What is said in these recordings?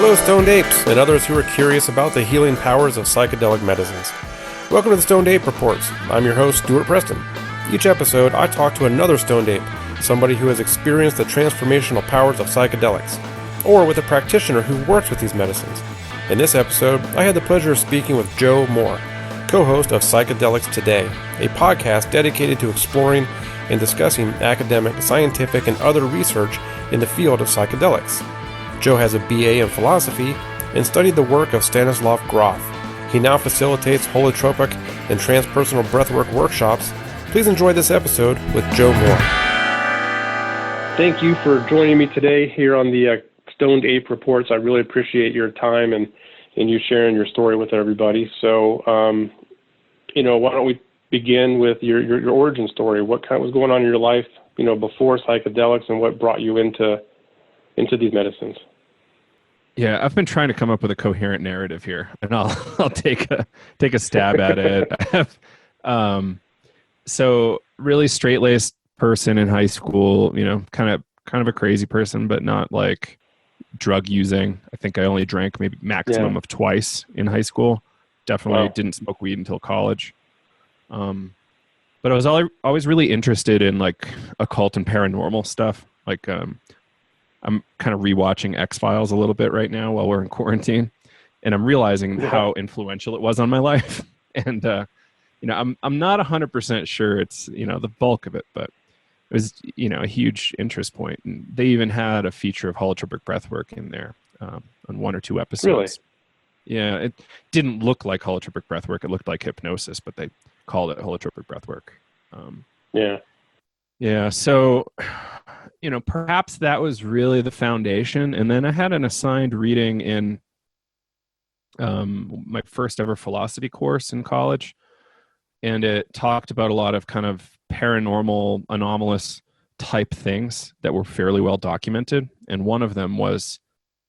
Hello, stoned apes, and others who are curious about the healing powers of psychedelic medicines. Welcome to the Stoned Ape Reports. I'm your host, Stuart Preston. Each episode, I talk to another stoned ape, somebody who has experienced the transformational powers of psychedelics, or with a practitioner who works with these medicines. In this episode, I had the pleasure of speaking with Joe Moore, co-host of Psychedelics Today, a podcast dedicated to exploring and discussing academic, scientific, and other research in the field of psychedelics. Joe has a BA in philosophy and studied the work of Stanislav Grof. He now facilitates holotropic and transpersonal breathwork workshops. Please enjoy this episode with Joe Moore. Thank you for joining me today here on the Stoned Ape Reports. I really appreciate your time and you sharing your story with everybody. So, why don't we begin with your origin story? What kind was going on in your life, before psychedelics, and what brought you into these medicines? Yeah, I've been trying to come up with a coherent narrative here, and I'll take a stab at it. I have, so really straight-laced person in high school, kind of a crazy person, but not like drug using. I think I only drank maybe maximum of twice in high school. Definitely didn't smoke weed until college. But I was always really interested in like occult and paranormal stuff. Like, I'm kind of rewatching X-Files a little bit right now while we're in quarantine, and I'm realizing how influential it was on my life. And, I'm not 100% sure it's, the bulk of it, but it was, a huge interest point. And they even had a feature of holotropic breathwork in there on one or two episodes. Really? Yeah, it didn't look like holotropic breathwork. It looked like hypnosis, but they called it holotropic breathwork. Yeah. So, perhaps that was really the foundation. And then I had an assigned reading in my first ever philosophy course in college. And it talked about a lot of kind of paranormal, anomalous type things that were fairly well documented. And one of them was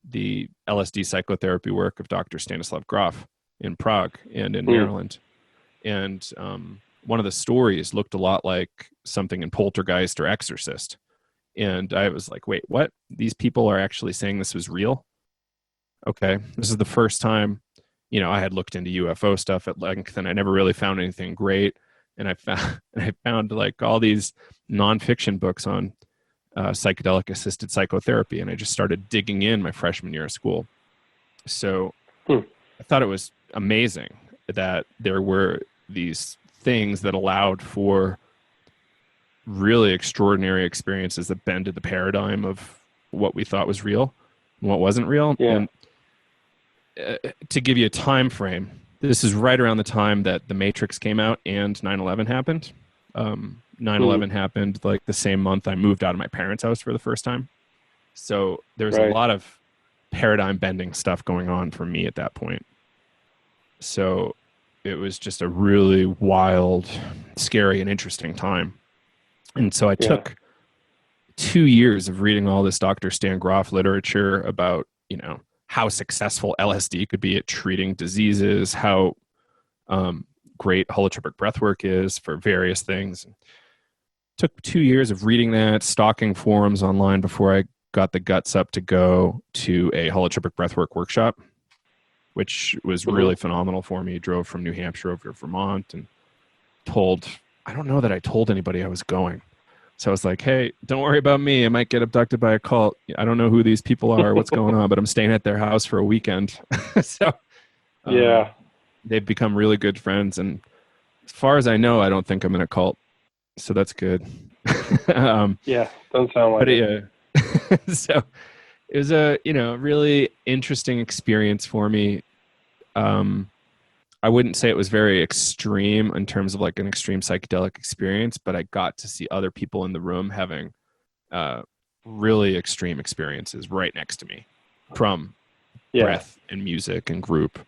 the LSD psychotherapy work of Dr. Stanislav Grof in Prague and in Maryland. And one of the stories looked a lot like something in Poltergeist or Exorcist. And I was like, wait, what? These people are actually saying this was real? Okay. This is the first time, I had looked into UFO stuff at length, and I never really found anything great. And I found like all these nonfiction books on psychedelic assisted psychotherapy. And I just started digging in my freshman year of school. So I thought it was amazing that there were these things that allowed for really extraordinary experiences that bended the paradigm of what we thought was real and what wasn't real. And to give you a time frame, this is right around the time that The Matrix came out and 9/11 happened. 9/11 happened like the same month I moved out of my parents' house for the first time. So there's a lot of paradigm bending stuff going on for me at that point. So it was just a really wild, scary, and interesting time. And so I took 2 years of reading all this Dr. Stan Grof literature about, how successful LSD could be at treating diseases, how great holotropic breathwork is for various things. Took 2 years of reading that, stalking forums online before I got the guts up to go to a holotropic breathwork workshop, which was really phenomenal for me. Drove from New Hampshire over to Vermont and I don't know that I told anybody I was going. So I was like, hey, don't worry about me. I might get abducted by a cult. I don't know who these people are, what's going on, but I'm staying at their house for a weekend. So they've become really good friends. And as far as I know, I don't think I'm in a cult. So that's good. Doesn't sound like it. So it was a, really interesting experience for me. I wouldn't say it was very extreme in terms of like an extreme psychedelic experience, but I got to see other people in the room having really extreme experiences right next to me from breath and music and group.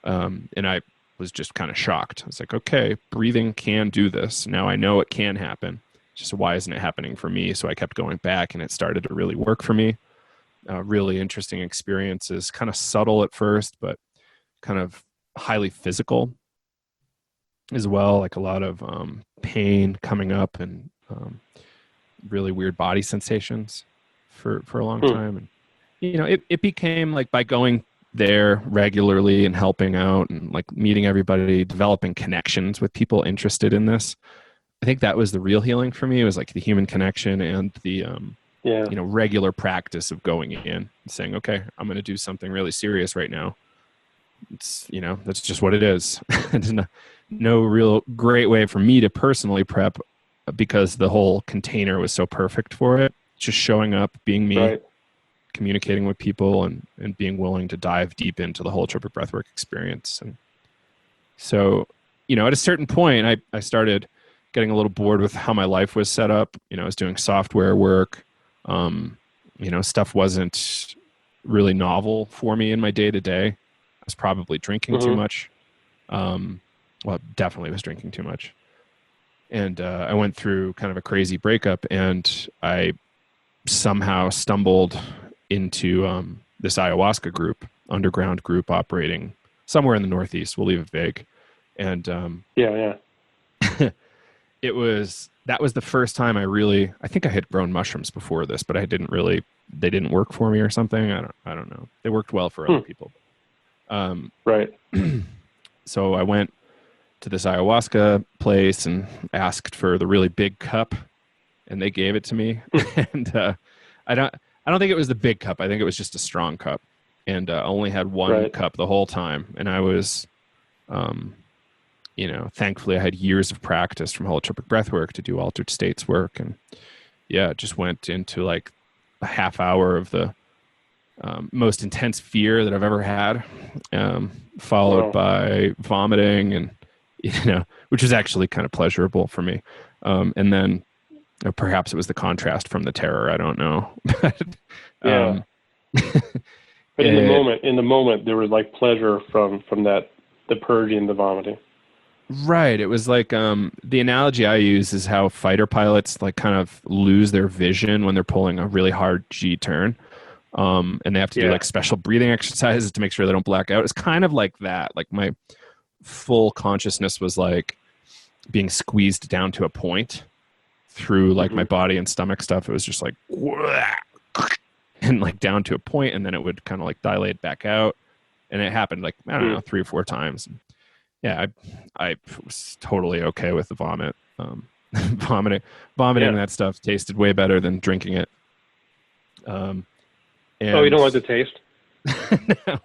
And I was just kind of shocked. I was like, okay, breathing can do this. Now I know it can happen. Just why isn't it happening for me? So I kept going back, and it started to really work for me. Really interesting experiences, kind of subtle at first, but kind of highly physical as well, like a lot of pain coming up and really weird body sensations for a long time. And it became like by going there regularly and helping out and like meeting everybody, developing connections with people interested in this. I think that was the real healing for me. It was like the human connection and the regular practice of going in and saying, okay, I'm going to do something really serious right now. It's, that's just what it is. There's no real great way for me to personally prep because the whole container was so perfect for it. Just showing up, being me, right, communicating with people and being willing to dive deep into the holotropic breathwork experience. And so, at a certain point, I started getting a little bored with how my life was set up. I was doing software work. Stuff wasn't really novel for me in my day-to-day. I was probably drinking too much. Definitely was drinking too much. And I went through kind of a crazy breakup, and I somehow stumbled into this ayahuasca group, underground group operating somewhere in the Northeast. We'll leave it vague. And that was the first time I think I had grown mushrooms before this, but they didn't work for me or something. I don't know. They worked well for other people. Right. So I went to this ayahuasca place and asked for the really big cup, and they gave it to me. And I don't think it was the big cup. I think it was just a strong cup, and only had one cup the whole time. And I was, thankfully I had years of practice from holotropic breathwork to do altered states work, and just went into like a half hour of the most intense fear that I've ever had, followed by vomiting, and which was actually kind of pleasurable for me. And then perhaps it was the contrast from the terror. I don't know. But in the moment, there was like pleasure from that, the purging, the vomiting. Right. It was like the analogy I use is how fighter pilots like kind of lose their vision when they're pulling a really hard G turn. And they have to do like special breathing exercises to make sure they don't black out. It's kind of like that. Like my full consciousness was like being squeezed down to a point through like my body and stomach stuff. It was just like, and like down to a point, and then it would kind of like dilate back out. And it happened like, I don't know, 3 or 4 times. Yeah, I was totally okay with the vomit. Vomiting that stuff tasted way better than drinking it. And you don't like the taste? No.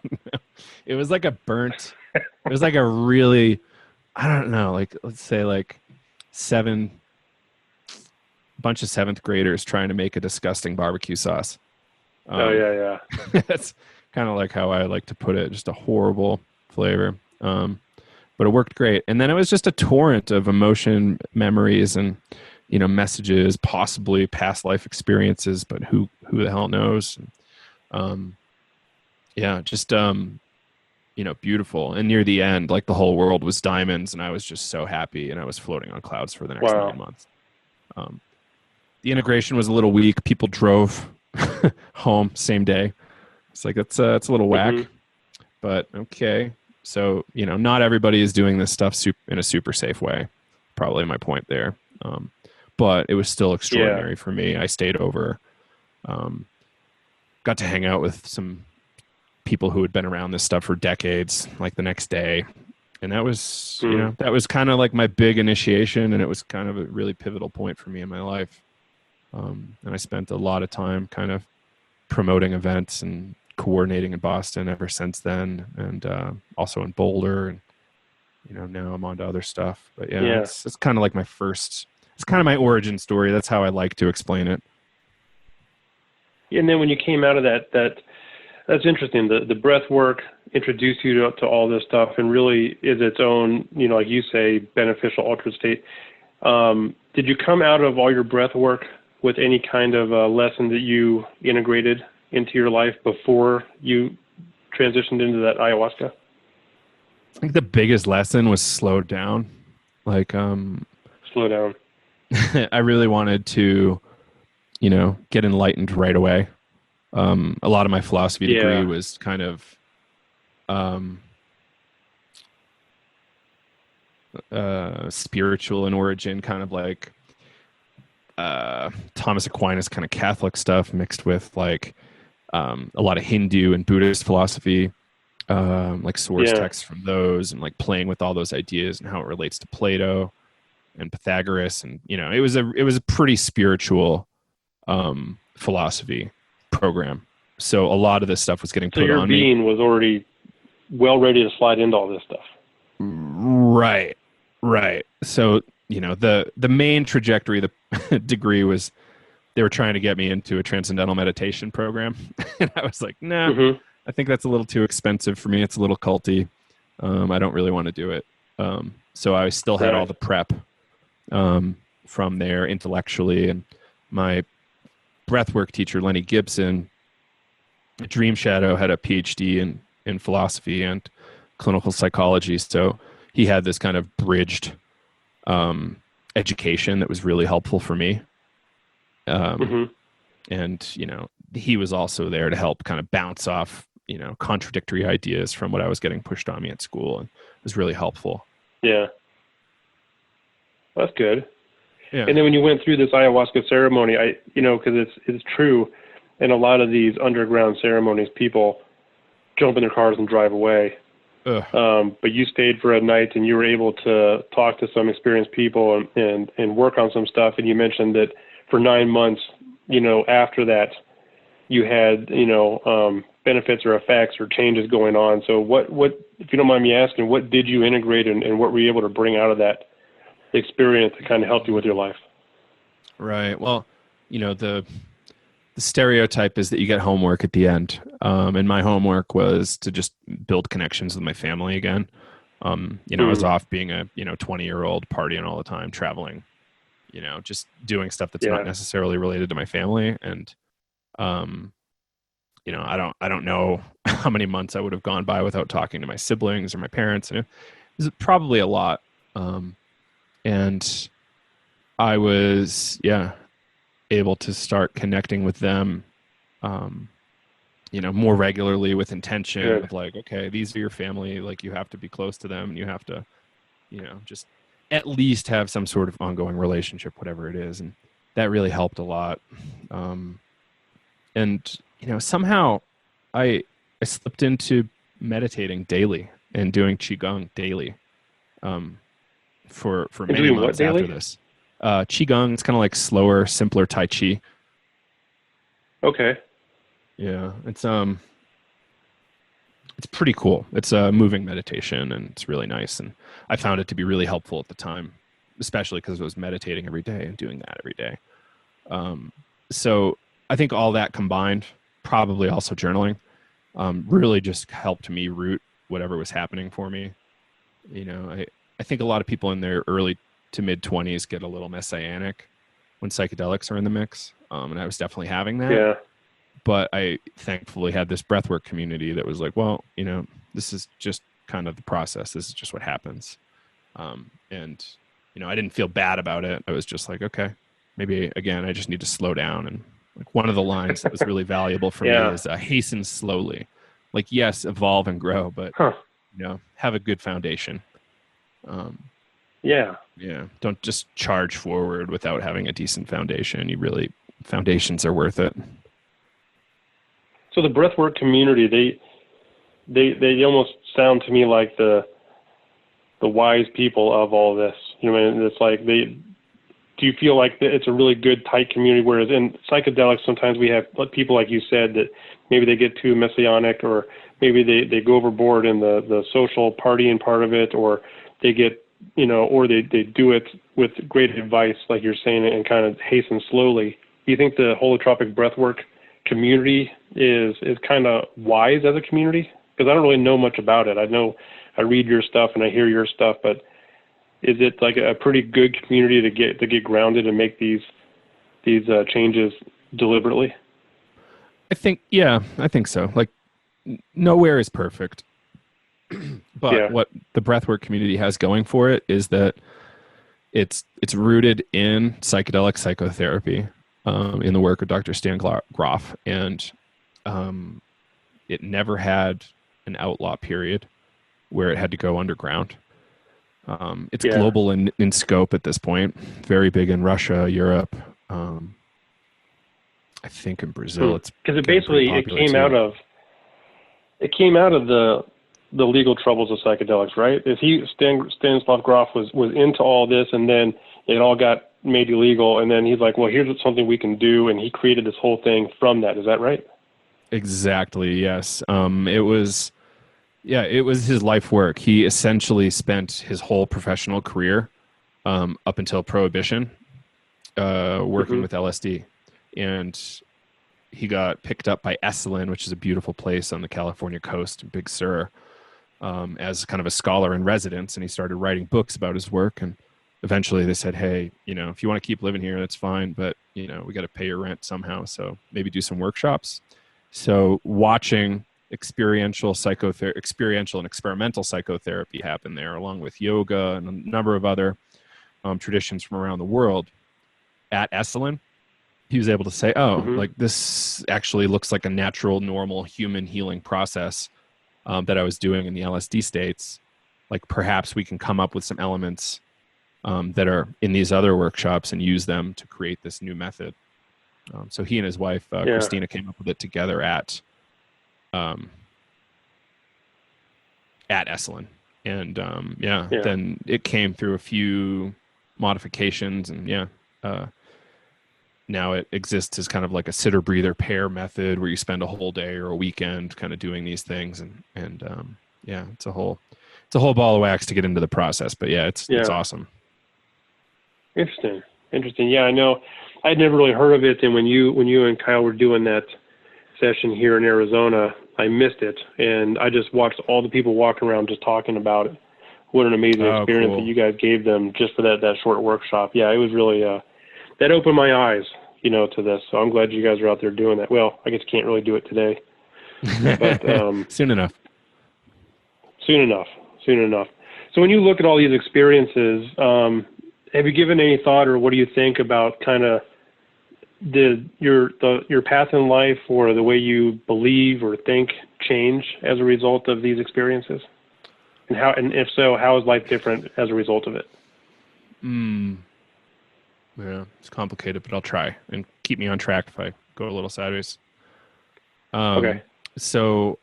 It was like a burnt. It was like a really, I don't know, like let's say like bunch of 7th graders trying to make a disgusting barbecue sauce. That's kind of like how I like to put it. Just a horrible flavor. But it worked great. And then it was just a torrent of emotion, memories, and messages, possibly past life experiences, but who the hell knows? Just beautiful. And near the end, like the whole world was diamonds, and I was just so happy, and I was floating on clouds for the next 9 months. The integration was a little weak. People drove home same day. It's like it's a little whack, but okay. So not everybody is doing this stuff in a super safe way. Probably my point there. But it was still extraordinary for me. I stayed over. Got to hang out with some people who had been around this stuff for decades, like the next day. And that was, that was kind of like my big initiation, and it was kind of a really pivotal point for me in my life. And I spent a lot of time kind of promoting events and coordinating in Boston ever since then, and also in Boulder, and now I'm on to other stuff. But it's kind of like it's kind of my origin story. That's how I like to explain it. And then when you came out of that's interesting. The breath work introduced you to all this stuff, and really is its own, like you say, beneficial altered state. Did you come out of all your breath work with any kind of lesson that you integrated into your life before you transitioned into that ayahuasca? I think the biggest lesson was slow down. Like, slow down. I really wanted to, get enlightened right away. A lot of my philosophy degree was kind of, spiritual in origin, kind of like, Thomas Aquinas kind of Catholic stuff mixed with like a lot of Hindu and Buddhist philosophy, like source texts from those, and like playing with all those ideas and how it relates to Plato and Pythagoras. And, you know, it was a pretty spiritual philosophy program. So a lot of this stuff was getting put on me. So your being was already well ready to slide into all this stuff. Right. So, you know, the main trajectory of the degree was they were trying to get me into a transcendental meditation program. And I was like, nah, I think that's a little too expensive for me. It's a little culty. I don't really want to do it. So I still had all the prep from there intellectually. And my breathwork teacher, Lenny Gibson, Dream Shadow, had a PhD in philosophy and clinical psychology. So he had this kind of bridged education that was really helpful for me. And, you know, he was also there to help kind of bounce off, you know, contradictory ideas from what I was getting pushed on me at school. And it was really helpful. Yeah. That's good. Yeah. And then when you went through this ayahuasca ceremony, because it's true, in a lot of these underground ceremonies, people jump in their cars and drive away. But you stayed for a night and you were able to talk to some experienced people and work on some stuff. And you mentioned that for 9 months, you know, after that, you had, you know, benefits or effects or changes going on. So what, if you don't mind me asking, what did you integrate and what were you able to bring out of that experience to kind of help you with your life? Right. Well, you know, the stereotype is that you get homework at the end. And my homework was to just build connections with my family again. You know, I was off being a, 20-year-old partying all the time, traveling, you know, just doing stuff that's not necessarily related to my family. And, you know, I don't know how many months I would have gone by without talking to my siblings or my parents. And it was probably a lot. And I was, able to start connecting with them, you know, more regularly with intention of like, okay, these are your family. Like, you have to be close to them and you have to, you know, just at least have some sort of ongoing relationship, whatever it is. And that really helped a lot. And, you know, somehow I slipped into meditating daily and doing Qigong daily, for many months after this. Qigong, it's kind of like slower, simpler Tai Chi. Okay. Yeah, it's pretty cool. It's a moving meditation and it's really nice. And I found it to be really helpful at the time, especially because I was meditating every day and doing that every day. So I think all that combined, probably also journaling, really just helped me root whatever was happening for me. You know, I think a lot of people in their early to mid 20s get a little messianic when psychedelics are in the mix. And I was definitely having that. Yeah. But I thankfully had this breathwork community that was like, well, you know, this is just kind of the process. This is just what happens. And, you know, I didn't feel bad about it. I was just like, okay, maybe again, I just need to slow down. And like one of the lines that was really valuable for me is hasten slowly. Like, yes, evolve and grow, but, you know, have a good foundation. Yeah. Don't just charge forward without having a decent foundation. Foundations are worth it. So the breathwork community, they almost sound to me like the wise people of all this. You know, and it's like do you feel like it's a really good tight community? Whereas in psychedelics, sometimes we have people like you said that maybe they get too messianic, or maybe they go overboard in the social partying part of it, or they get, you know, or they do it with great advice, like you're saying, and kind of hasten slowly. Do you think the holotropic breathwork community is kind of wise as a community? Because I don't really know much about it. I know I read your stuff and I hear your stuff, but is it like a pretty good community to get grounded and make these changes deliberately? I think so. Like, nowhere is perfect. But what the breathwork community has going for it is that it's rooted in psychedelic psychotherapy, in the work of Dr. Stan Grof, and it never had an outlaw period where it had to go underground. It's global in scope at this point, very big in Russia, Europe, I think in Brazil it's because it getting pretty basically it popular came too. out of the legal troubles of psychedelics, right? If Stanislav Grof was into all this, and then it all got made illegal, and then he's like, well, here's something we can do, and he created this whole thing from that. Is that right? Exactly. Yes. It was his life work. He essentially spent his whole professional career up until Prohibition working with LSD, and he got picked up by Esalen, which is a beautiful place on the California coast, Big Sur, as kind of a scholar in residence, and he started writing books about his work. And eventually they said, hey, if you want to keep living here, that's fine, but we got to pay your rent somehow, so maybe do some workshops. So watching experiential and experimental psychotherapy happen there, along with yoga and a number of other traditions from around the world at Esalen, he was able to say, like this actually looks like a natural, normal human healing process that I was doing in the LSD states. Like perhaps we can come up with some elements that are in these other workshops and use them to create this new method. So he and his wife, Christina, came up with it together at Esalen. And then it came through a few modifications, and now it exists as kind of like a sitter breather pair method where you spend a whole day or a weekend kind of doing these things, and it's a whole ball of wax to get into the process, but it's awesome. Interesting. Yeah, I know. I'd never really heard of it, and when you and Kyle were doing that session here in Arizona, I missed it, and I just watched all the people walking around just talking about it. What an amazing experience that you guys gave them just for that short workshop. Yeah, it was really that opened my eyes, to this. So I'm glad you guys are out there doing that. Well, I guess you can't really do it today, but soon enough. So when you look at all these experiences, have you given any thought, or what do you think about kind of your path in life, or the way you believe or think change as a result of these experiences? And if so, how is life different as a result of it? Yeah, it's complicated, but I'll try, and keep me on track if I go a little sideways. Okay. So,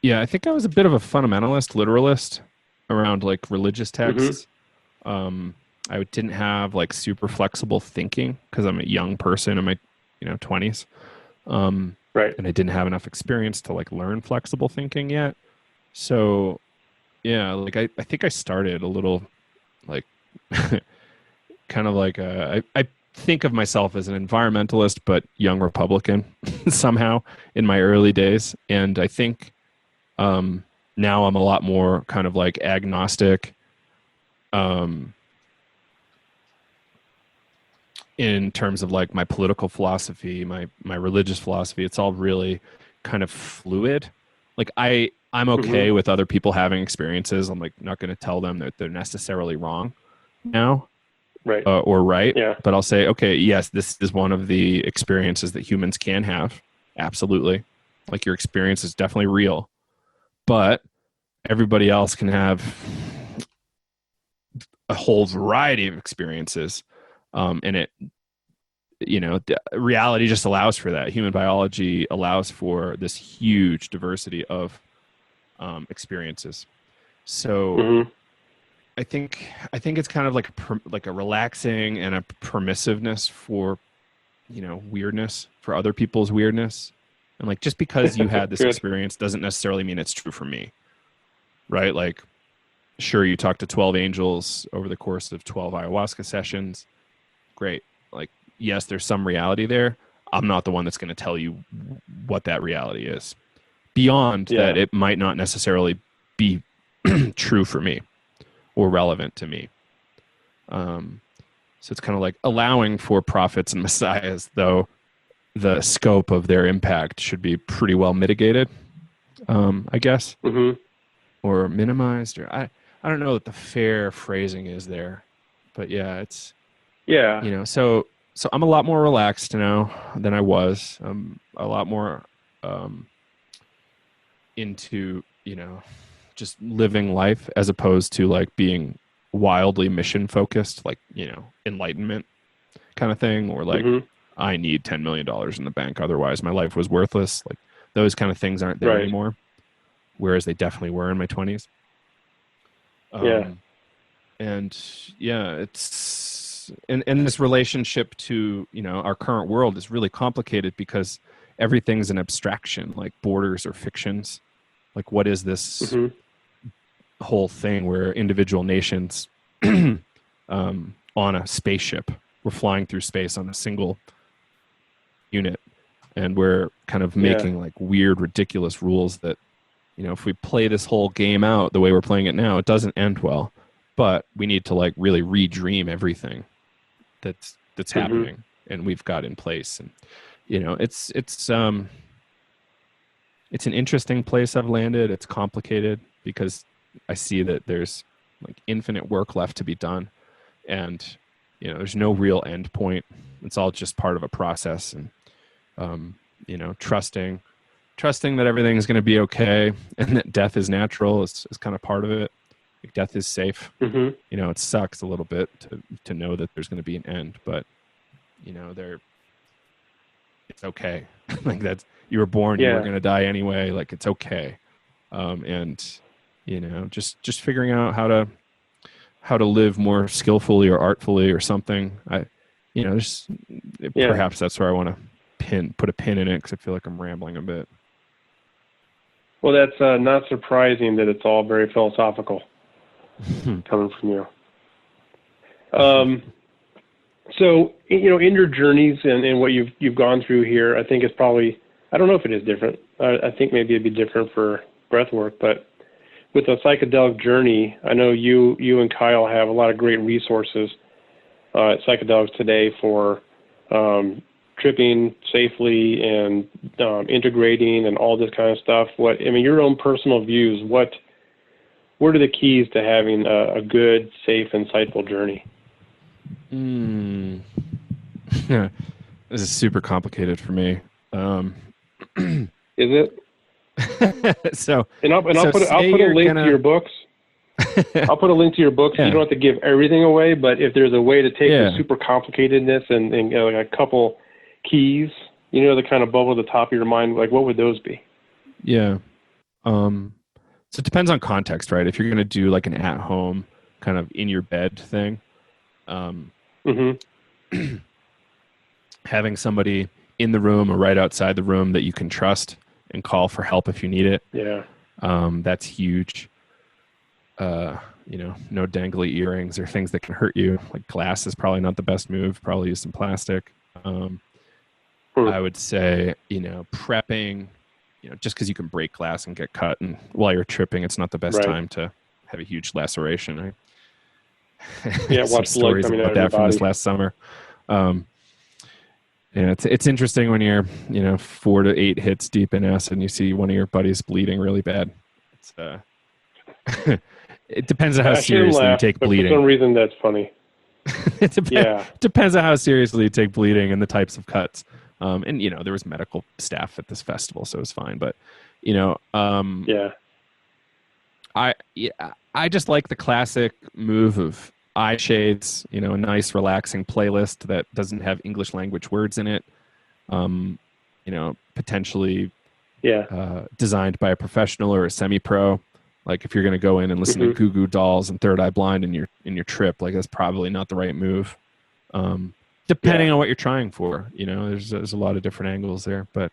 I think I was a bit of a fundamentalist, literalist around like religious texts. I didn't have like super flexible thinking because I'm a young person in my 20s. Right. And I didn't have enough experience to like learn flexible thinking yet. So like I think I started a little like kind of like I think of myself as an environmentalist but young Republican somehow in my early days. And I think now I'm a lot more kind of like agnostic in terms of like my political philosophy, my religious philosophy. It's all really kind of fluid. Like I'm okay with other people having experiences. I'm like not going to tell them that they're necessarily wrong now, right, or right. Yeah. But I'll say, okay, yes, this is one of the experiences that humans can have. Absolutely, like your experience is definitely real, but everybody else can have a whole variety of experiences, and it, reality just allows for that. Human biology allows for this huge diversity of experiences. So I think it's kind of like a relaxing and a permissiveness for weirdness, for other people's weirdness, and like just because you had this experience doesn't necessarily mean it's true for me, right? Like, sure, you talk to 12 angels over the course of 12 ayahuasca sessions. Great. Like, yes, there's some reality there. I'm not the one that's going to tell you what that reality is. Beyond that, it might not necessarily be true for me or relevant to me. So it's kind of like allowing for prophets and messiahs, though the scope of their impact should be pretty well mitigated, I guess, or minimized, or I don't know what the fair phrasing is there, but it's so I'm a lot more relaxed now than I was. I'm a lot more into just living life as opposed to like being wildly mission focused, like enlightenment kind of thing, or like I need $10 million in the bank. Otherwise my life was worthless. Like those kind of things aren't there Right. anymore. Whereas they definitely were in my 20s. Yeah. And yeah, it's, and this relationship to, you know, our current world is really complicated because everything's an abstraction, like borders or fictions. Like what is this hmm whole thing where individual nations on a spaceship, we're flying through space on a single unit, and we're kind of making like weird, ridiculous rules that, you know, if we play this whole game out the way we're playing it now, it doesn't end well. But we need to like really redream everything that's happening and we've got in place. And you know, it's an interesting place I've landed. It's complicated because I see that there's like infinite work left to be done, and you know, there's no real end point. It's all just part of a process, and you know, trusting that everything's going to be okay, and that death is natural is kind of part of it. Like death is safe. hmm You know, it sucks a little bit to know that there's going to be an end, but you know, it's okay. Like that's, you were born, you were going to die anyway. Like it's okay. And you know, just figuring out how to live more skillfully or artfully or something. You know, perhaps that's where I want to put a pin in it, because I feel like I'm rambling a bit. Well, that's not surprising that it's all very philosophical coming from you. So, you know, in your journeys and what you've gone through here, I think it's probably, I don't know if it is different. I think maybe it'd be different for breath work, but with a psychedelic journey, I know you and Kyle have a lot of great resources at Psychedelics today for tripping safely and integrating and all this kind of stuff. Your own personal views, what are the keys to having a good, safe, insightful journey? This is super complicated for me. Is it? So, I'll put a link to your books. I'll put a link to your books. Yeah. You don't have to give everything away, but if there's a way to take the super complicatedness and like a couple keys, you know, that kind of bubble at the top of your mind, like what would those be? Yeah. So it depends on context, right? If you're going to do like an at-home kind of in your bed thing, having somebody in the room or right outside the room that you can trust and call for help if you need it. Yeah. That's huge. You know, no dangly earrings or things that can hurt you. Like glass is probably not the best move. Probably use some plastic. I would say, you know, prepping, you know, just because you can break glass and get cut, and while you're tripping, it's not the best time to have a huge laceration. Right? Yeah, watch blood coming out of your from body. This last summer. Yeah, it's interesting when you're, you know, 4 to 8 hits deep in acid and you see one of your buddies bleeding really bad. It's it depends on how seriously you take bleeding. For some reason, that's funny. It depends on how seriously you take bleeding and the types of cuts. And you know, there was medical staff at this festival, so it was fine. But you know, I just like the classic move of eye shades. You know, a nice relaxing playlist that doesn't have English language words in it. You know, potentially designed by a professional or a semi-pro. Like if you're going to go in and listen to Goo Goo Dolls and Third Eye Blind in your trip, like that's probably not the right move. Depending on what you're trying for, you know, there's a lot of different angles there, but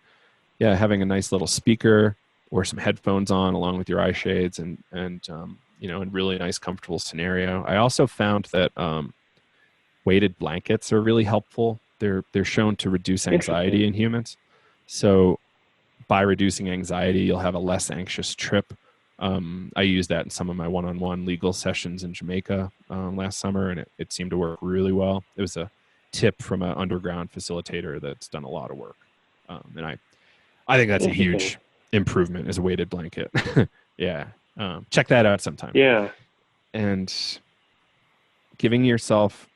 yeah, having a nice little speaker or some headphones on along with your eye shades and you know, a really nice, comfortable scenario. I also found that weighted blankets are really helpful. They're shown to reduce anxiety in humans. So by reducing anxiety, you'll have a less anxious trip. I used that in some of my one-on-one legal sessions in Jamaica last summer, and it seemed to work really well. It was a tip from an underground facilitator that's done a lot of work. And I think that's a huge improvement, is a weighted blanket. Yeah. Check that out sometime. Yeah. And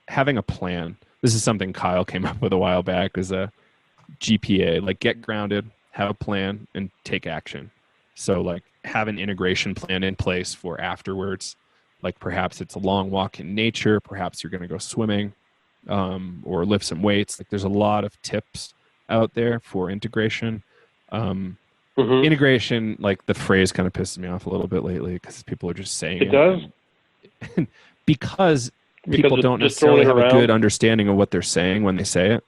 having a plan. This is something Kyle came up with a while back, is a GPA, like get grounded, have a plan, and take action. So like have an integration plan in place for afterwards. Like perhaps it's a long walk in nature. Perhaps you're going to go swimming. or lift some weights. Like there's a lot of tips out there for integration. Integration, like the phrase kind of pisses me off a little bit lately because people are just saying it. It does? And because people don't necessarily have a good understanding of what they're saying when they say it,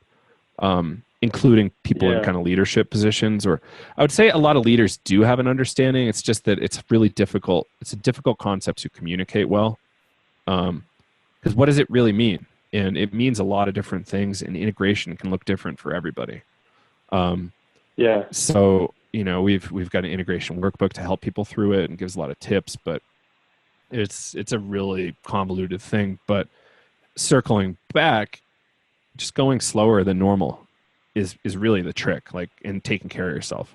including people in kind of leadership positions. Or I would say a lot of leaders do have an understanding. It's just that it's really difficult. It's a difficult concept to communicate well. Because what does it really mean? And it means a lot of different things, and integration can look different for everybody. So, you know, we've got an integration workbook to help people through it and gives a lot of tips, but it's a really convoluted thing. But circling back, just going slower than normal is really the trick, like in taking care of yourself.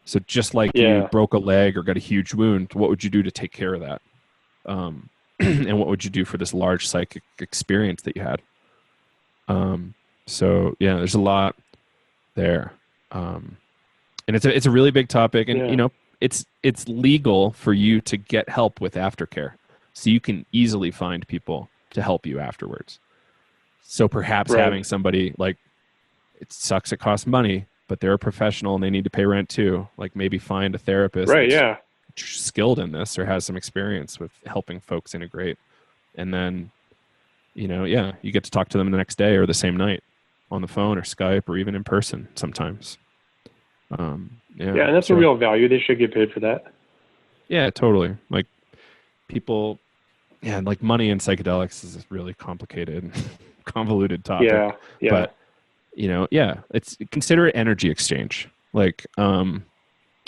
So just like you broke a leg or got a huge wound, what would you do to take care of that? And what would you do for this large psychic experience that you had? So yeah, there's a lot there. And it's a really big topic, and you know, it's legal for you to get help with aftercare. So you can easily find people to help you afterwards. So perhaps having somebody, like, it sucks, it costs money, but they're a professional and they need to pay rent too. Like maybe find a therapist skilled in this or has some experience with helping folks integrate. And then, you know, you get to talk to them the next day or the same night on the phone or Skype or even in person sometimes. And that's a real value. They should get paid for that. Yeah, totally. Like people, like money in psychedelics is a really complicated and convoluted topic. But you know, it's consider it energy exchange. Like, I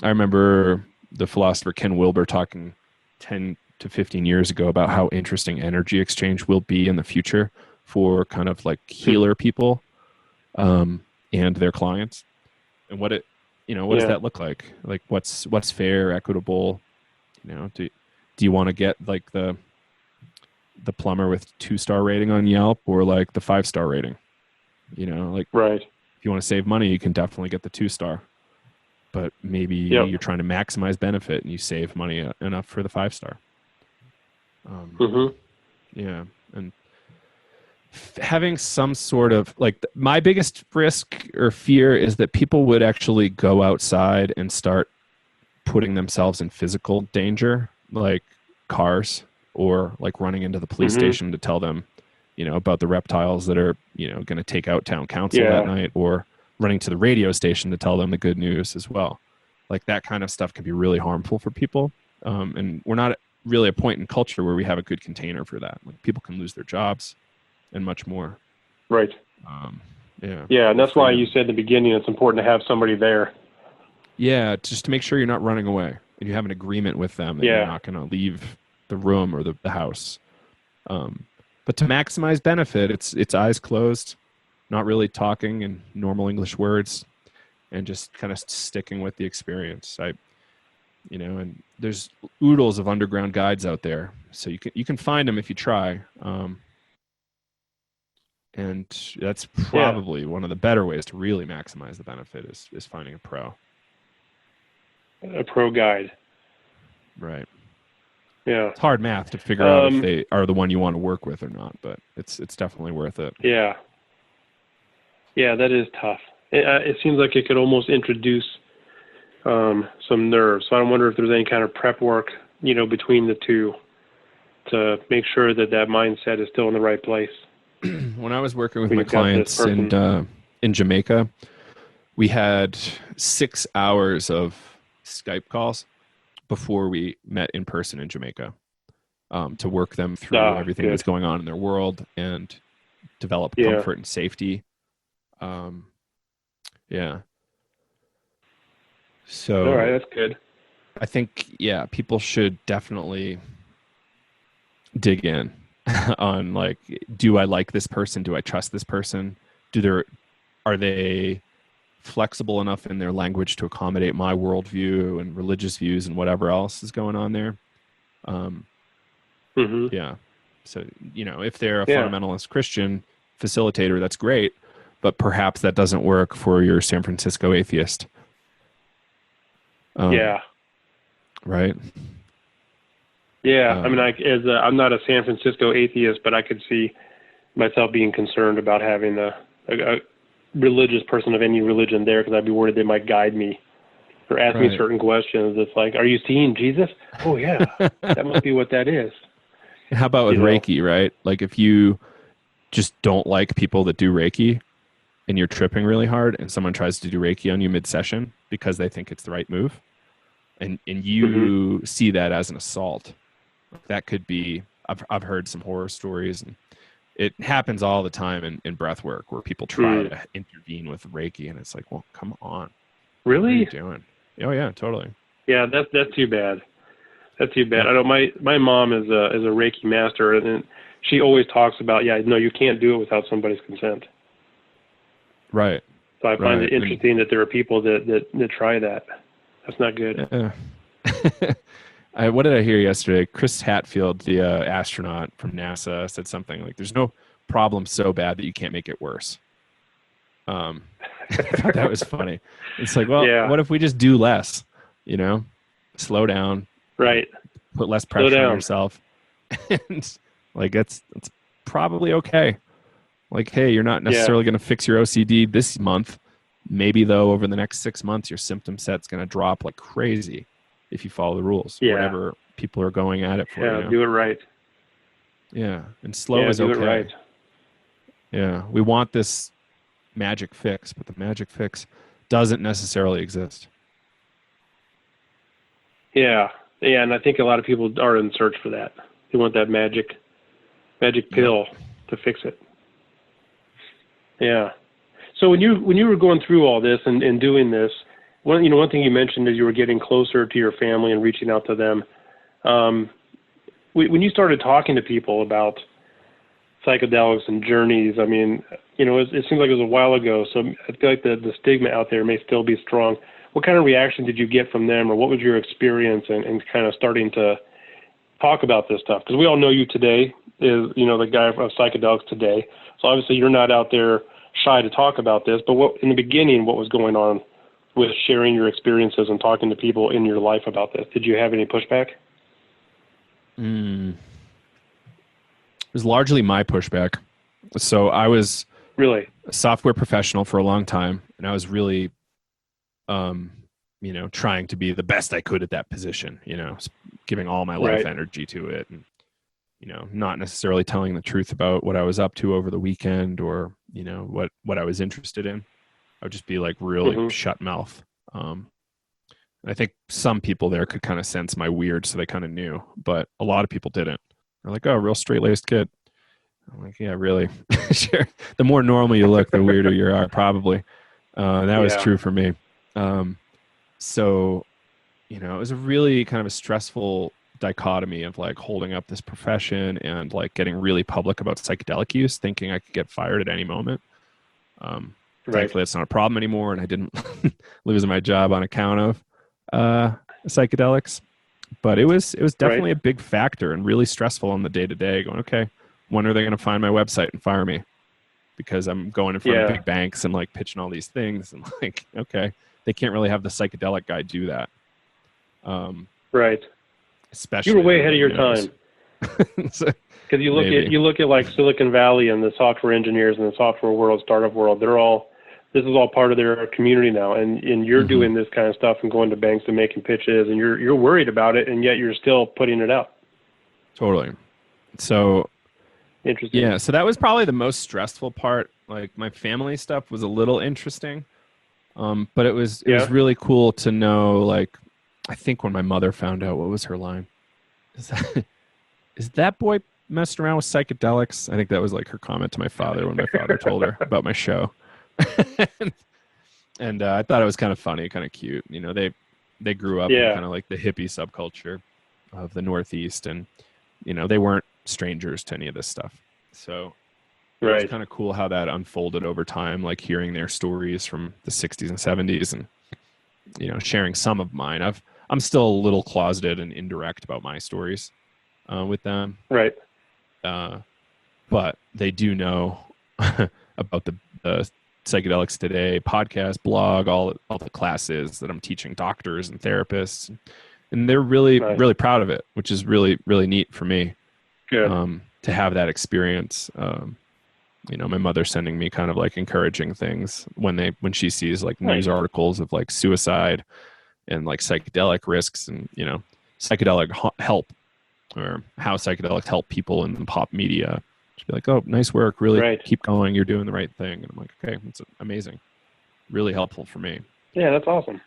remember the philosopher Ken Wilber talking 10 to 15 years ago about how interesting energy exchange will be in the future for kind of like healer people, and their clients, and what does that look like? Like what's fair, equitable? You know, do you want to get like the plumber with 2-star rating on Yelp or like the 5-star rating? You know, like if you want to save money, you can definitely get the 2-star, but maybe you're trying to maximize benefit and you save money enough for the 5-star. And having some sort of like my biggest risk or fear is that people would actually go outside and start putting themselves in physical danger, like cars, or like running into the police station to tell them, you know, about the reptiles that are, you know, going to take out town council that night, or running to the radio station to tell them the good news as well. Like that kind of stuff can be really harmful for people. And we're not really a point in culture where we have a good container for that. Like people can lose their jobs and much more. Right. And that's why you said in the beginning, it's important to have somebody there. Yeah. Just to make sure you're not running away and you have an agreement with them that you're not going to leave the room or the house. But to maximize benefit, it's eyes closed, not really talking in normal English words, and just kind of sticking with the experience. And there's oodles of underground guides out there, so you can find them if you try. And that's probably one of the better ways to really maximize the benefit is finding a pro. A pro guide. Right. Yeah. It's hard math to figure out if they are the one you want to work with or not, but it's definitely worth it. Yeah. Yeah, that is tough. It seems like it could almost introduce some nerves. So I wonder if there's any kind of prep work, you know, between the two to make sure that mindset is still in the right place. When I was working with my clients in Jamaica, we had 6 hours of Skype calls before we met in person in Jamaica, to work them through everything that's going on in their world and develop comfort and safety. So all right, that's good. I think, people should definitely dig in on like, do I like this person? Do I trust this person? Are they flexible enough in their language to accommodate my worldview and religious views and whatever else is going on there? So, you know, if they're a fundamentalist Christian facilitator, that's great, but perhaps that doesn't work for your San Francisco atheist. Right. Yeah. I mean, I'm not a San Francisco atheist, but I could see myself being concerned about having a religious person of any religion there, because I'd be worried they might guide me or ask me certain questions. It's like, are you seeing Jesus? Oh yeah, that must be what that is. How about with Reiki, right? Like if you just don't like people that do Reiki and you're tripping really hard and someone tries to do Reiki on you mid-session because they think it's the right move, and you see that as an assault, that could be, I've heard some horror stories, and it happens all the time in breath work where people try to intervene with Reiki, and it's like, well, come on. Really? What are you doing? Oh yeah, totally. Yeah, that's too bad. That's too bad. I know my mom is a Reiki master, and she always talks about, no, you can't do it without somebody's consent. Right. So I find it interesting that there are people that try that. That's not good. What did I hear yesterday? Chris Hadfield, the astronaut from NASA, said something like, "There's no problem so bad that you can't make it worse." I thought that was funny. It's like, well, what if we just do less? Slow down. Right. Put less pressure on yourself, and like it's probably okay. Like, hey, you're not necessarily going to fix your OCD this month. Maybe though, over the next 6 months, your symptom set's going to drop like crazy if you follow the rules. Whatever people are going at it for. Yeah, do it right. Yeah, and slow is okay. Do it right. Yeah, we want this magic fix, but the magic fix doesn't necessarily exist. Yeah, and I think a lot of people are in search for that. They want that magic pill to fix it. Yeah. So when you were going through all this and doing this, one thing you mentioned is you were getting closer to your family and reaching out to them. When you started talking to people about psychedelics and journeys, I mean, it seems like it was a while ago, so I feel like the stigma out there may still be strong. What kind of reaction did you get from them, or what was your experience in kind of starting to talk about this stuff? Because we all know you today is, the guy of psychedelics today. So obviously you're not out there shy to talk about this, but in the beginning, what was going on with sharing your experiences and talking to people in your life about this? Did you have any pushback? It was largely my pushback. So I was really a software professional for a long time, and I was really, trying to be the best I could at that position, giving all my life energy to it, and, not necessarily telling the truth about what I was up to over the weekend or, what I was interested in. I would just be like really shut mouth. I think some people there could kind of sense my weird, so they kind of knew, but a lot of people didn't. They're like, "Oh, real straight-laced kid." I'm like, "Yeah, really?" Sure. The more normal you look, the weirder you are, probably. That was true for me. So, it was a really kind of a stressful dichotomy of like holding up this profession and like getting really public about psychedelic use, thinking I could get fired at any moment. Thankfully, that's not a problem anymore, and I didn't lose my job on account of psychedelics. But it was definitely a big factor and really stressful on the day-to-day, going, okay, when are they going to find my website and fire me? Because I'm going in front of big banks and like pitching all these things, and like, okay, they can't really have the psychedelic guy do that. Especially you were way ahead of your time. Because you look at like Silicon Valley and the software engineers and the software world, startup world, this is all part of their community now, and you're doing this kind of stuff and going to banks and making pitches, and you're worried about it, and yet you're still putting it out. Totally. So interesting. Yeah, so that was probably the most stressful part. Like my family stuff was a little interesting, but it was really cool to know. Like, I think when my mother found out, what was her line? Is that boy messing around with psychedelics? I think that was like her comment to my father when my father told her about my show. And I thought it was kind of funny, kind of cute. They grew up in kind of like the hippie subculture of the Northeast, and they weren't strangers to any of this stuff. So it was kind of cool how that unfolded over time, like hearing their stories from the 60s and 70s, and sharing some of mine. I'm still a little closeted and indirect about my stories with them. But they do know about the Psychedelics Today podcast, blog, all the classes that I'm teaching doctors and therapists, and they're really really proud of it, which is really really neat for me. Good. To have that experience. my mother sending me kind of like encouraging things when she sees like news articles of like suicide and like psychedelic risks and, psychedelic help or how psychedelics help people in the pop media. She'd be like, oh, nice work. Really keep going. You're doing the right thing. And I'm like, okay, that's amazing. Really helpful for me. Yeah, that's awesome.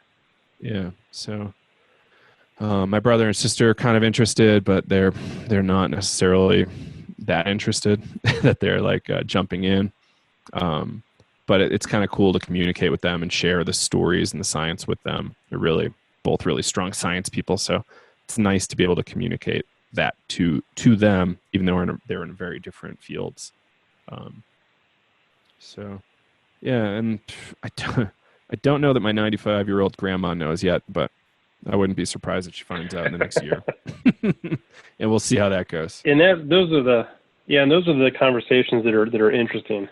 Yeah. So my brother and sister are kind of interested, but they're not necessarily that interested that they're like jumping in. But it's kind of cool to communicate with them and share the stories and the science with them. They're both really strong science people. So it's nice to be able to communicate that to them, even though they're in very different fields. So yeah. And I don't know that my 95-year-old grandma knows yet, but I wouldn't be surprised if she finds out in the next year. And we'll see how that goes. And those are the conversations that are interesting.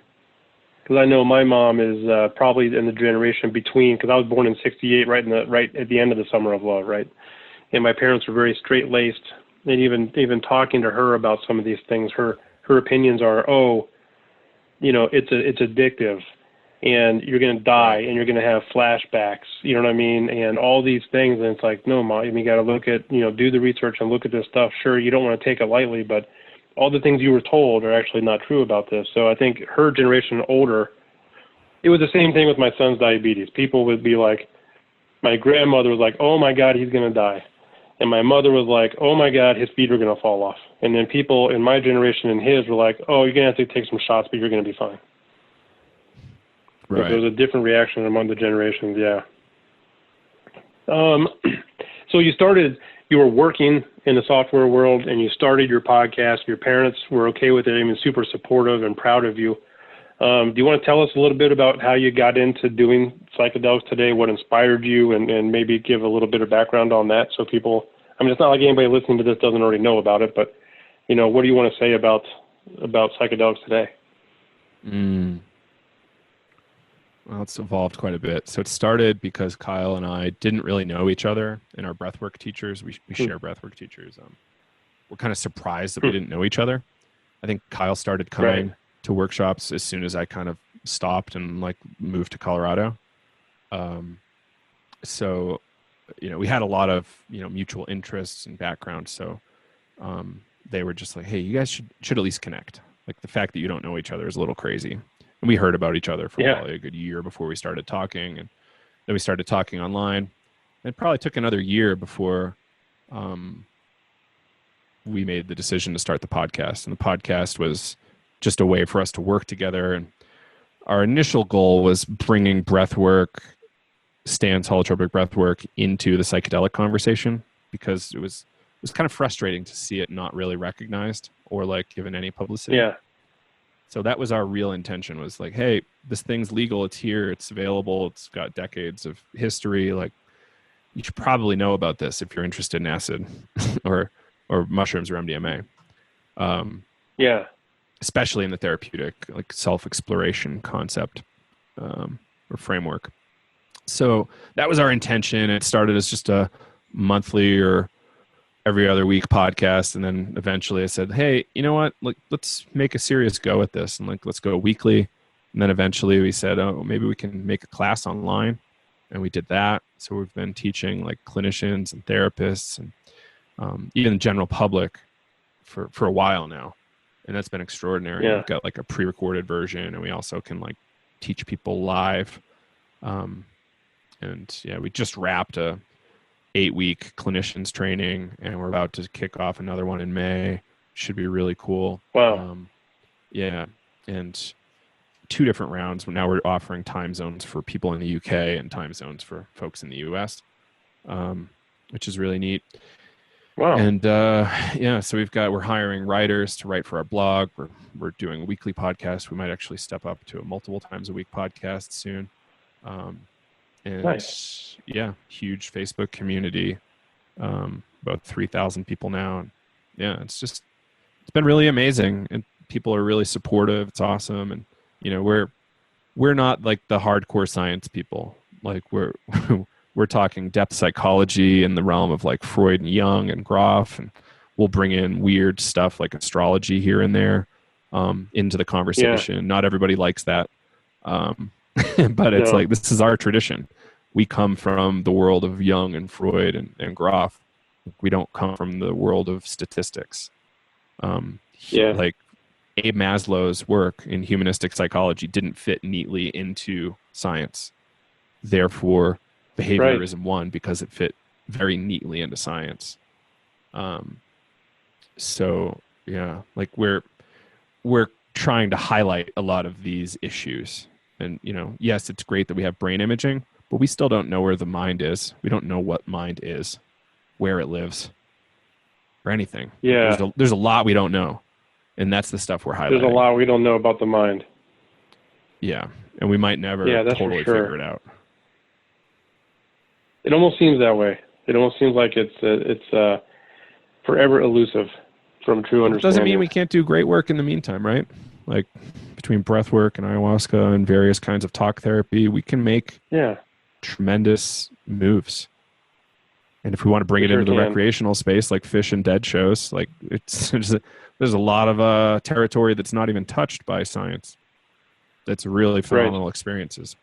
Because I know my mom is probably in the generation between, because I was born in '68, right at the end of the Summer of Love, right? And my parents were very straight-laced. And even talking to her about some of these things, her opinions are, it's addictive, and you're going to die, and you're going to have flashbacks, you know what I mean? And all these things, and it's like, no, Mom, you got to look at, do the research and look at this stuff. Sure, you don't want to take it lightly, but all the things you were told are actually not true about this. So I think her generation and older, it was the same thing with my son's diabetes. People would be like, my grandmother was like, oh my God, he's going to die. And my mother was like, oh my God, his feet are going to fall off. And then people in my generation and his were like, oh, you're going to have to take some shots, but you're going to be fine. Right. There was a different reaction among the generations, yeah. So you were working in the software world, and you started your podcast. Your parents were okay with it, I mean, super supportive and proud of you. Do you want to tell us a little bit about how you got into doing psychedelics today, what inspired you, and maybe give a little bit of background on that so people, I mean, it's not like anybody listening to this doesn't already know about it, but, what do you want to say about psychedelics today? Well, it's evolved quite a bit. So it started because Kyle and I didn't really know each other, and our breathwork teachers, we share breathwork teachers. We're kind of surprised that we didn't know each other. I think Kyle started coming to workshops as soon as I kind of stopped and like moved to Colorado. So, we had a lot of, mutual interests and background. So they were just like, hey, you guys should at least connect. Like the fact that you don't know each other is a little crazy. And we heard about each other for probably a good year before we started talking. And then we started talking online. It probably took another year before we made the decision to start the podcast. And the podcast was just a way for us to work together. And our initial goal was bringing breathwork, Stan's holotropic breathwork, into the psychedelic conversation, because it was kind of frustrating to see it not really recognized or like given any publicity. Yeah. So that was our real intention, was like, hey, this thing's legal. It's here. It's available. It's got decades of history. Like, you should probably know about this if you're interested in acid or mushrooms or MDMA. Yeah. Especially in the therapeutic, like self-exploration concept or framework. So that was our intention. It started as just a monthly or every other week podcast. And then eventually I said, hey, you know what? Let's make a serious go at this. And let's go weekly. And then eventually we said, oh, maybe we can make a class online. And we did that. So we've been teaching like clinicians and therapists and even the general public for a while now. And that's been extraordinary. Yeah. We've got like a pre-recorded version, and we also can like teach people live. And yeah, we just wrapped a 8-week clinicians training, and we're about to kick off another one in May. Should be really cool. Wow. Yeah. And 2 different rounds. Now we're offering time zones for people in the UK and time zones for folks in the US, which is really neat. Wow. And so we're hiring writers to write for our blog. We're doing a weekly podcast. We might actually step up to a multiple times a week podcast soon. And nice. Yeah, huge Facebook community, about 3,000 people now. And yeah, it's been really amazing, and people are really supportive. It's awesome. And, we're not like the hardcore science people. Like we're talking depth psychology in the realm of like Freud and Jung and Groff, and we'll bring in weird stuff like astrology here and there. into the conversation. Not everybody likes that. But it's like, this is our tradition. We come from the world of Jung and Freud and Groff. We don't come from the world of statistics. Like Abe Maslow's work in humanistic psychology didn't fit neatly into science. Therefore, behaviorism won because it fit very neatly into science. So yeah, like we're trying to highlight a lot of these issues. And, you know, yes, it's great that we have brain imaging, but we still don't know where the mind is. We don't know what mind is, where it lives, or anything. Yeah. There's a lot we don't know. And that's the stuff we're highlighting. There's a lot we don't know about the mind. Yeah. And we might never totally figure it out. It almost seems that way. It almost seems like it's forever elusive from true understanding. It doesn't mean we can't do great work in the meantime, right? Like between breath work and ayahuasca and various kinds of talk therapy, we can make tremendous moves. And if we want to bring it into the recreational space, like fish and dead shows, like there's a lot of territory that's not even touched by science. That's really phenomenal experiences,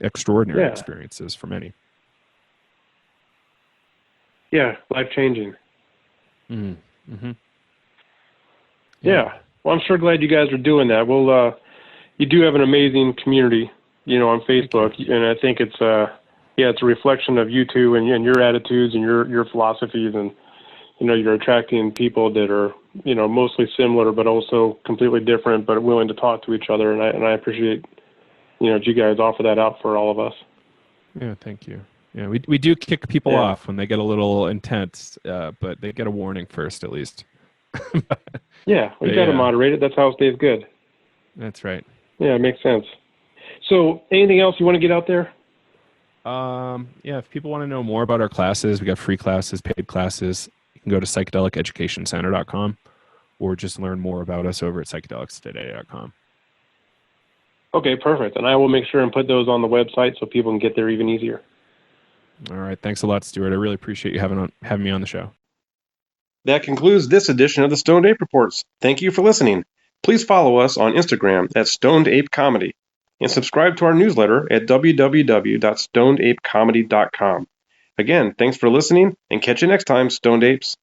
extraordinary experiences for many. Yeah, life-changing. Mm-hmm. Mm-hmm. Yeah. Well, I'm sure glad you guys are doing that. Well, you do have an amazing community, you know, on Facebook, and I think it's a reflection of you two and your attitudes and your philosophies, and you know, you're attracting people that are, you know, mostly similar but also completely different, but willing to talk to each other, and I appreciate, you know, that you guys offer that out for all of us. Yeah, thank you. Yeah, we do kick people off when they get a little intense, but they get a warning first at least. Yeah, we got to moderate it. That's how it stays good. That's right. Yeah, it makes sense. So anything else you want to get out there? If people want to know more about our classes, we got free classes, paid classes. You can go to psychedeliceducationcenter.com or just learn more about us over at psychedelicstoday.com. Okay, perfect. And I will make sure and put those on the website so people can get there even easier. All right. Thanks a lot, Stuart. I really appreciate you having me on the show. That concludes this edition of the Stoned Ape Reports. Thank you for listening. Please follow us on Instagram at Stoned Ape Comedy and subscribe to our newsletter at www.stonedapecomedy.com. Again, thanks for listening and catch you next time, Stoned Apes.